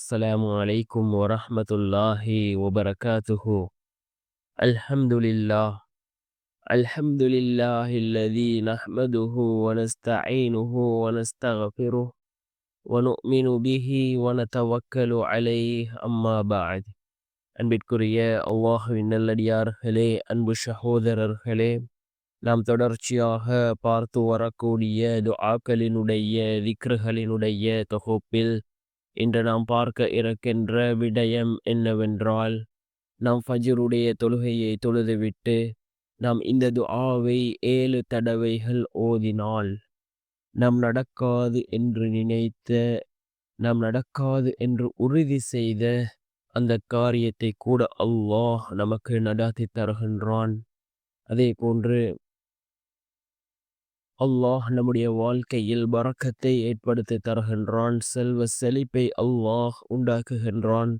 السلام عليكم ورحمة الله وبركاته. الحمد لله. الحمد لله الذي نحمده ونستعينه ونستغفره ونؤمن به ونتوكل عليه. أما بعد. அன்பிற்குரிய அல்லாஹ்வின் நல்லடியார்களே, அன்பு சகோதரர்களே, நாம் தொடர்ச்சியாக பார்த்து வரக்கூடிய துஆக்களினுடைய திக்ருகளினுடைய தொகுப்பில் இன்று நாம் பார்க்க இருக்கின்ற விடயம் என்னவென்றால், நாம் ஃபஜ்ருடைய தொழுகையை தொழுதுவிட்டு நாம் இந்த துஆவை 7 தடவைகள் ஓதினால், நாம் நடக்காது என்று நினைத்த, நாம் நடக்காது என்று உறுதி செய்த அந்த காரியத்தை கூட அல்லாஹ் நமக்கு நடாத்தி தருகின்றான். அதே போன்று அல்லாஹ் நம்முடைய வாழ்க்கையில் பரக்கத்தை ஏற்படுத்தி தருகின்றான். செல்வ செழிப்பை அல்லாஹ் உண்டாக்குகின்றான்.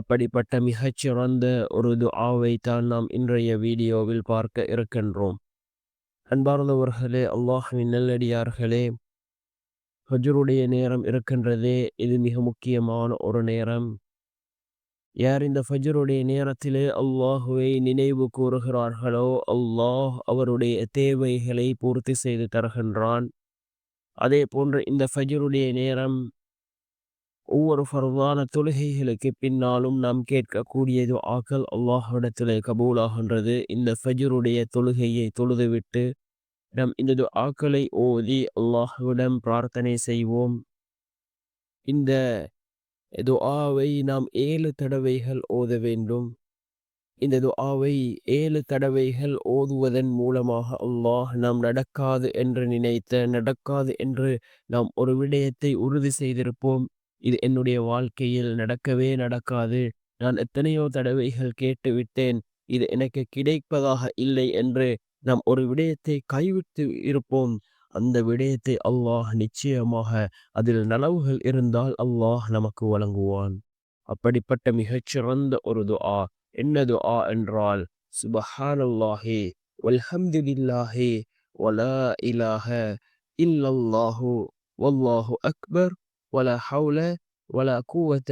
அப்படிப்பட்ட மிகச்சிறந்த ஒரு துஆவை தான் நாம் இன்றைய வீடியோவில் பார்க்க இருக்கின்றோம். அன்பார்ந்தவர்களே, அல்லாஹ்வின் நல்லடியார்களே, ஃபஜ்ருடைய நேரம் இருக்கின்றதே, இது மிக முக்கியமான ஒரு நேரம். யார் இந்த ஃபஜ்ருடைய நேரத்திலே அல்லாஹுவை நினைவு கூறுகிறார்களோ, அல்லாஹ் அவருடைய தேவைகளை பூர்த்தி செய்து தருகின்றான். அதே போன்று இந்த ஃபஜ்ருடைய நேரம் ஒவ்வொரு ஃபர்தான தொழுகைகளுக்கு பின்னாலும் நாம் கேட்கக்கூடிய துஆக்கள் அல்லாஹ்விடத்திலே கபூலாகின்றது. இந்த ஃபஜ்ருடைய தொழுகையை தொழுதுவிட்டு நாம் இந்த துஆக்களை ஓதி அல்லாஹ்விடம் பிரார்த்தனை செய்வோம். இந்த துஆவை நாம் 7 தடவைகள் ஓத வேண்டும். இந்த துஆவை 7 தடவைகள் ஓதுவதன் மூலமாக அல்லாஹ் நாம் நடக்காது என்று நினைத்த, நடக்காது என்று நாம் ஒரு விடயத்தை உறுதி செய்திருப்போம். இது என்னுடைய வாழ்க்கையில் நடக்கவே நடக்காது, நான் எத்தனையோ தடவைகள் கேட்டுவிட்டேன், இது எனக்கு கிடைப்பதாக இல்லை என்று நாம் ஒரு விடயத்தை கைவிட்டு இருப்போம். அந்த விடயத்தை அல்லாஹ் நிச்சயமாக, அதில் நனவுகள் இருந்தால் அல்லாஹ் நமக்கு வழங்குவான். அப்படிப்பட்ட மிகச்சிறந்த ஒரு துஆ என்ன துஆ என்றால், சுபஹானல்லாஹி வல்ஹம்துலில்லாஹி வலா இலாஹ இல்லல்லாஹு வல்லாஹு அக்பர் வலா ஹவுல வலா குவத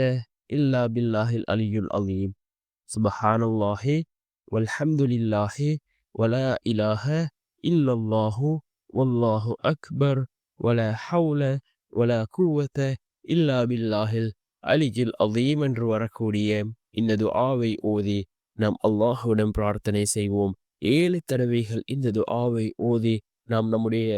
இல்லா பில்லாஹில் அலியுல் அலீம். சுபஹானல்லாஹி வல்ஹம்துலில்லாஹி வலா இலாஹ இல்லல்லாஹு வல்லாஹு அக்பர் வலா ஹவுல வலா குவத இல்லா பில்லாஹில் அலியுல் அலீம் என்று வரக்கூடிய இந்த துஆவை ஓதி நாம் அல்லாஹ்விடம் பிரார்த்தனை செய்வோம். 7 தடவைகள் இந்த துஆவை ஓதி நாம் நம்முடைய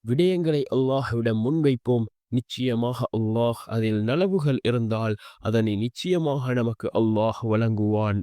விடயங்களை அல்லாஹ்விடம் முன்வைப்போம். நிச்சயமாக அல்லாஹ், அதில் நலவுகள் இருந்தால் அதனை நிச்சயமாக நமக்கு அல்லாஹ் வழங்குவான்.